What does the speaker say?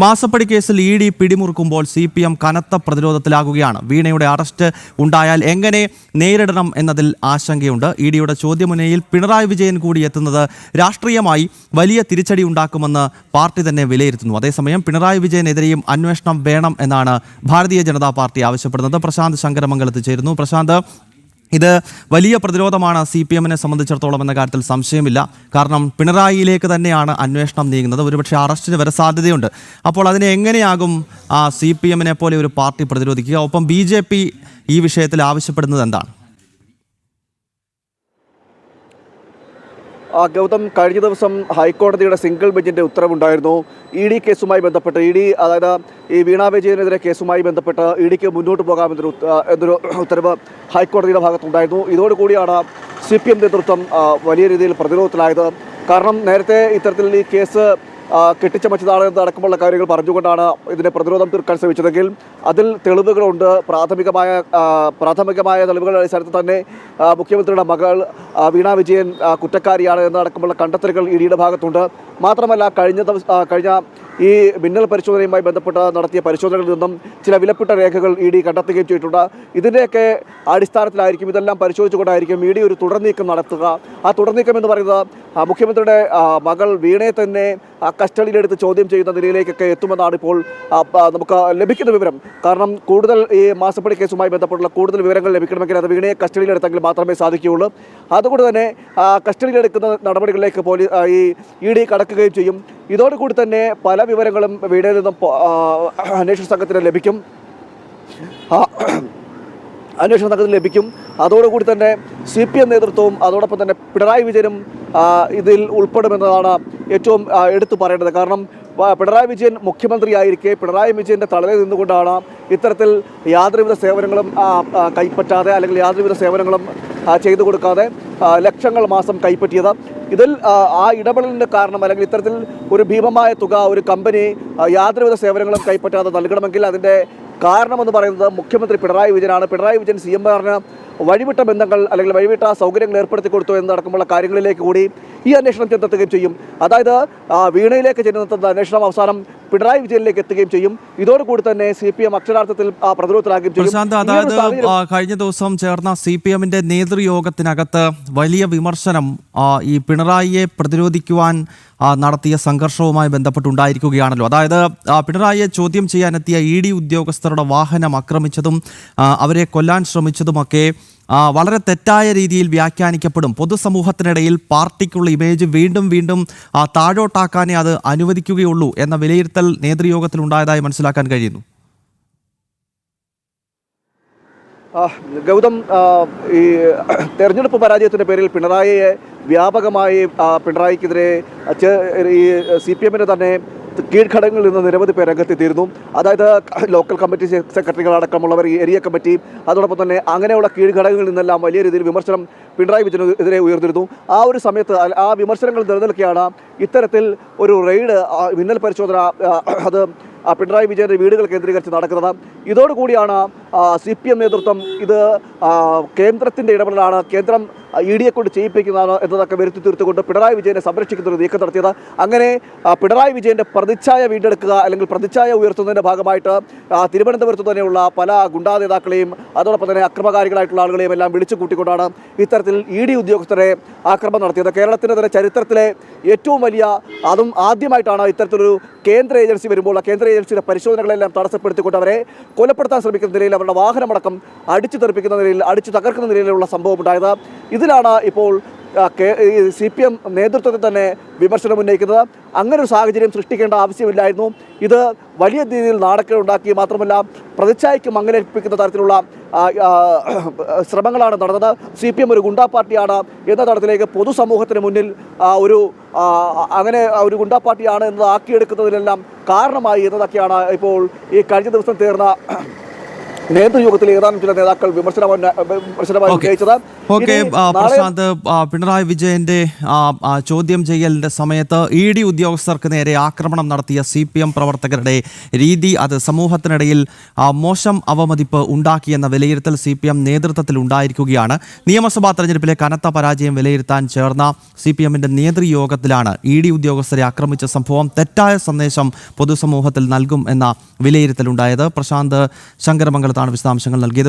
മാസപ്പടി കേസിൽ ED. പിടിമുറുക്കുമ്പോൾ CPM കനത്ത പ്രതിരോധത്തിലാകുകയാണ്. വീണയുടെ അറസ്റ്റ് ഉണ്ടായാൽ എങ്ങനെ നേരിടണം എന്നതിൽ ആശങ്കയുണ്ട്. ഇ.ഡിയുടെ ചോദ്യമുനയിൽ പിണറായി വിജയൻ കൂടി എത്തുന്നത് രാഷ്ട്രീയമായി വലിയ തിരിച്ചടി ഉണ്ടാക്കുമെന്ന് പാർട്ടി തന്നെ വിലയിരുത്തുന്നു. അതേസമയം പിണറായി വിജയനെതിരെയും അന്വേഷണം വേണം എന്നാണ് ഭാരതീയ ജനതാ പാർട്ടി ആവശ്യപ്പെടുന്നത്. പ്രശാന്ത് ശങ്കരമംഗലത്ത് ചേരുന്നു. പ്രശാന്ത്, ഇത് വലിയ പ്രതിരോധമാണ് CPMനെ സംബന്ധിച്ചിടത്തോളം എന്ന കാര്യത്തിൽ സംശയമില്ല. കാരണം പിണറായിയിലേക്ക് തന്നെയാണ് അന്വേഷണം നീങ്ങുന്നത്. ഒരുപക്ഷെ അറസ്റ്റിന് വരെ സാധ്യതയുണ്ട്. അപ്പോൾ അതിനെ എങ്ങനെയാകും CPMനെ പോലെ ഒരു പാർട്ടി പ്രതിരോധിക്കുക? ഒപ്പം BJP ഈ വിഷയത്തിൽ ആവശ്യപ്പെടുന്നത് എന്താണ്? ഗൗതം, കഴിഞ്ഞ ദിവസം ഹൈക്കോടതിയുടെ സിംഗിൾ ബെഞ്ചിൻ്റെ ഉത്തരവുണ്ടായിരുന്നു. ED കേസുമായി ബന്ധപ്പെട്ട് അതായത് ഈ വീണ വിജയനെതിരെ കേസുമായി ബന്ധപ്പെട്ട് EDക്ക് മുന്നോട്ട് പോകാമെന്നൊരു ഉത്തരവ് ഹൈക്കോടതിയുടെ ഭാഗത്തുണ്ടായിരുന്നു. ഇതോടുകൂടിയാണ് CPM നേതൃത്വം വലിയ രീതിയിൽ പ്രതിരോധത്തിലായത്. കാരണം നേരത്തെ ഇത്തരത്തിൽ ഈ കേസ് കെട്ടിച്ചമച്ചതാണ് എന്നടക്കമുള്ള കാര്യങ്ങൾ പറഞ്ഞുകൊണ്ടാണ് ഇതിനെ പ്രതിരോധം തീർക്കാൻ ശ്രമിച്ചതെങ്കിൽ അതിൽ തെളിവുകളുണ്ട്. പ്രാഥമികമായ തെളിവുകളുടെ അടിസ്ഥാനത്തിൽ തന്നെ മുഖ്യമന്ത്രിയുടെ മകൾ വീണ വിജയൻ കുറ്റക്കാരിയാണ് എന്നടക്കമുള്ള കണ്ടെത്തലുകൾ EDയുടെ ഭാഗത്തുണ്ട്. മാത്രമല്ല കഴിഞ്ഞ ഈ മിന്നൽ പരിശോധനയുമായി ബന്ധപ്പെട്ട് നടത്തിയ പരിശോധനകളിൽ നിന്നും ചില വിലപ്പെട്ട രേഖകൾ ED കണ്ടെത്തുകയും ചെയ്തിട്ടുണ്ട്. ഇതിൻ്റെയൊക്കെ അടിസ്ഥാനത്തിലായിരിക്കും, ഇതെല്ലാം പരിശോധിച്ചുകൊണ്ടായിരിക്കും ED ഒരു തുടർനീക്കം നടത്തുക. ആ തുടർനീക്കം എന്ന് പറയുന്നത് മുഖ്യമന്ത്രിയുടെ മകൾ വീണയെ തന്നെ കസ്റ്റഡിയിലെടുത്ത് ചോദ്യം ചെയ്യുന്ന നിലയിലേക്കൊക്കെ എത്തുമെന്നാണ് ഇപ്പോൾ നമുക്ക് ലഭിക്കുന്ന വിവരം. കാരണം കൂടുതൽ ഈ മാസപ്പടി കേസുമായി ബന്ധപ്പെട്ടുള്ള കൂടുതൽ വിവരങ്ങൾ ലഭിക്കണമെങ്കിൽ അത് വീണയെ കസ്റ്റഡിയിലെടുത്തെങ്കിൽ മാത്രമേ സാധിക്കുകയുള്ളൂ. അതുകൊണ്ട് തന്നെ കസ്റ്റഡിയിലെടുക്കുന്ന നടപടികളിലേക്ക് ഈ ED കടക്കുകയും ചെയ്യും. ഇതോടുകൂടി തന്നെ പല വിവരങ്ങളും വീണയിൽ നിന്നും അന്വേഷണ സംഘത്തിന് ലഭിക്കും. അതോടുകൂടി തന്നെ CPM നേതൃത്വവും അതോടൊപ്പം തന്നെ പിണറായി വിജയനും ഇതിൽ ഉൾപ്പെടുമെന്നതാണ് ഏറ്റവും എടുത്തു പറയേണ്ടത്. കാരണം പിണറായി വിജയൻ മുഖ്യമന്ത്രിയായിരിക്കെ പിണറായി വിജയൻ്റെ തളരിൽ നിന്നുകൊണ്ടാണ് ഇത്തരത്തിൽ യാതൊരുവിധ സേവനങ്ങളും കൈപ്പറ്റാതെ അല്ലെങ്കിൽ യാതൊരുവിധ സേവനങ്ങളും ചെയ്തു കൊടുക്കാതെ ലക്ഷങ്ങൾ മാസം കൈപ്പറ്റിയത്. ഇതിൽ ആ ഇടപെടലിൻ്റെ കാരണം അല്ലെങ്കിൽ ഇത്തരത്തിൽ ഒരു ഭീമമായ തുക ഒരു കമ്പനി യാതൊരുവിധ സേവനങ്ങളും കൈപ്പറ്റാതെ നൽകണമെങ്കിൽ അതിൻ്റെ കാരണമെന്ന് പറയുന്നത് മുഖ്യമന്ത്രി പിണറായി വിജയനാണ്. പിണറായി വിജയൻ CMമാറിന് വഴിവിട്ട ബന്ധങ്ങൾ അല്ലെങ്കിൽ വഴിവിട്ട സൗകര്യങ്ങൾ ഏർപ്പെടുത്തി കൊടുത്തു എന്നടക്കമുള്ള കാര്യങ്ങളിലേക്ക് കൂടി ഈ അന്വേഷണം ചെന്നെത്തുകയും ചെയ്യും. അതായത് വീണയിലേക്ക് ചെന്നെത്തുന്ന അന്വേഷണം അവസാനം പിണറായി വിജയനിലേക്ക് എത്തുകയും ചെയ്യും. ഇതോടുകൂടി തന്നെ CPM അക്ഷരാർത്ഥത്തിൽ പ്രതിരോധത്തിലാകുകയും ചെയ്യും. പ്രശാന്ത്, അതായത് കഴിഞ്ഞ ദിവസം ചേർന്ന CPMന്റെ നേതൃയോഗത്തിനകത്ത് വലിയ വിമർശനം ഈ പിണറായിയെ പ്രതിരോധിക്കുവാൻ നടത്തിയ സംഘർഷവുമായി ബന്ധപ്പെട്ടുണ്ടായിരിക്കുകയാണല്ലോ. അതായത് പിണറായിയെ ചോദ്യം ചെയ്യാനെത്തിയ ED ഉദ്യോഗസ്ഥരുടെ വാഹനം ആക്രമിച്ചതും അവരെ കൊല്ലാൻ ശ്രമിച്ചതുമൊക്കെ വളരെ തെറ്റായ രീതിയിൽ വ്യാഖ്യാനിക്കപ്പെടും. പൊതുസമൂഹത്തിനിടയിൽ പാർട്ടിക്കുള്ള ഇമേജ് വീണ്ടും വീണ്ടും താഴോട്ടാക്കാനേ അത് അനുവദിക്കുകയുള്ളൂ എന്ന വിലയിരുത്തൽ നേതൃയോഗത്തിൽ ഉണ്ടായതായി മനസ്സിലാക്കാൻ കഴിയുന്നു. ഗൗതം, ഈ തെരഞ്ഞെടുപ്പ് പരാജയത്തിൻ്റെ പേരിൽ പിണറായിയെ വ്യാപകമായി പിണറായിക്കെതിരെ ഈ CPMൻ്റെ തന്നെ കീഴ്ഘടകങ്ങളിൽ നിന്ന് നിരവധി പേർ രംഗത്തെത്തിയിരുന്നു. അതായത് ലോക്കൽ കമ്മിറ്റി സെക്രട്ടറികളടക്കമുള്ളവർ, ഏരിയ കമ്മിറ്റി, അതോടൊപ്പം തന്നെ അങ്ങനെയുള്ള കീഴ്ഘടകങ്ങളിൽ നിന്നെല്ലാം വലിയ രീതിയിൽ വിമർശനം പിണറായി വിജയനെതിരെ ഉയർന്നിരുന്നു. ആ ഒരു സമയത്ത് ആ വിമർശനങ്ങൾ നിലനിൽക്കെയാണ് ഇത്തരത്തിൽ ഒരു റെയ്ഡ്, മിന്നൽ പരിശോധന അത് പിണറായി വിജയൻ്റെ വീടുകൾ കേന്ദ്രീകരിച്ച് നടക്കുന്നത്. ഇതോടുകൂടിയാണ് CPM നേതൃത്വം ഇത് കേന്ദ്രത്തിൻ്റെ ഇടപെടലാണ്, കേന്ദ്രം EDയെ കൊണ്ട് ചെയ്യിപ്പിക്കുന്നതാണ് എന്നതൊക്കെ വരുത്തി തീർത്തുകൊണ്ട് പിണറായി വിജയനെ സംരക്ഷിക്കുന്ന ഒരു നീക്കം നടത്തിയത്. അങ്ങനെ പിണറായി വിജയൻ്റെ പ്രതിച്ഛായ വീണ്ടെടുക്കുക അല്ലെങ്കിൽ പ്രതിച്ഛായ ഉയർത്തുന്നതിൻ്റെ ഭാഗമായിട്ട് തിരുവനന്തപുരത്ത് തന്നെയുള്ള പല ഗുണ്ടാ നേതാക്കളെയും അതോടൊപ്പം തന്നെ അക്രമകാരികളായിട്ടുള്ള ആളുകളെയും എല്ലാം വിളിച്ചു കൂട്ടിക്കൊണ്ടാണ് ഇത്തരത്തിൽ ED ഉദ്യോഗസ്ഥരെ ആക്രമണം നടത്തിയത്. കേരളത്തിൻ്റെ തന്നെ ചരിത്രത്തിലെ ഏറ്റവും വലിയ, അതും ആദ്യമായിട്ടാണ് ഇത്തരത്തിലൊരു കേന്ദ്ര ഏജൻസി വരുമ്പോൾ ആ കേന്ദ്ര ഏജൻസിയുടെ പരിശോധനകളെല്ലാം തടസ്സപ്പെടുത്തിക്കൊണ്ട് അവരെ കൊലപ്പെടുത്താൻ ശ്രമിക്കുന്ന നിലയിൽ അവരുടെ വാഹനമടക്കം അടിച്ചു തെറിപ്പിക്കുന്ന നിലയിൽ, അടിച്ചു തകർക്കുന്ന നിലയിലുള്ള സംഭവം ഉണ്ടായത്. ഇതിലാണ് ഇപ്പോൾ CPM നേതൃത്വത്തിൽ തന്നെ വിമർശനം ഉന്നയിക്കുന്നത്. അങ്ങനെ ഒരു സാഹചര്യം സൃഷ്ടിക്കേണ്ട ആവശ്യമില്ലായിരുന്നു. ഇത് വലിയ രീതിയിൽ നാണക്കേടുണ്ടാക്കി, മാത്രമല്ല പ്രതിച്ഛായയ്ക്ക് മങ്ങലേൽപ്പിക്കുന്ന തരത്തിലുള്ള ശ്രമങ്ങളാണ് നടന്നത്. CPM ഒരു ഗുണ്ടാ പാർട്ടിയാണ് എന്ന തരത്തിലേക്ക് പൊതുസമൂഹത്തിന് മുന്നിൽ അങ്ങനെ ഒരു ഗുണ്ടാ പാർട്ടിയാണ് എന്നത് ആക്കിയെടുക്കുന്നതിനെല്ലാം കാരണമായി എന്നതൊക്കെയാണ് ഇപ്പോൾ ഈ കഴിഞ്ഞ ദിവസം ചേർന്ന നേതൃയോഗത്തിൽ ഏതാനും ചില നേതാക്കൾ വിമർശനമായി ഉന്നയിച്ചത്. ഓക്കെ ഇനി നാളെ പ്രശാന്ത്, പിണറായി വിജയന്റെ ചോദ്യം ചെയ്യലിന്റെ സമയത്ത് ED ഉദ്യോഗസ്ഥർക്ക് നേരെ ആക്രമണം നടത്തിയ CPM പ്രവർത്തകരുടെ രീതി അത് സമൂഹത്തിനിടയിൽ മോശം അവമതിപ്പ് ഉണ്ടാക്കിയെന്ന വിലയിരുത്തൽ CPM നേതൃത്വത്തിൽ ഉണ്ടായിരിക്കുകയാണ്. നിയമസഭാ തെരഞ്ഞെടുപ്പിലെ കനത്ത പരാജയം വിലയിരുത്താൻ ചേർന്ന CPMന്റെ നേതൃയോഗത്തിലാണ് ED ഉദ്യോഗസ്ഥരെ ആക്രമിച്ച സംഭവം തെറ്റായ സന്ദേശം പൊതുസമൂഹത്തിൽ നൽകും എന്ന വിലയിരുത്തലുണ്ടായത്. പ്രശാന്ത് ശങ്കരമംഗലത്താണ് വിശദാംശങ്ങൾ നൽകിയത്.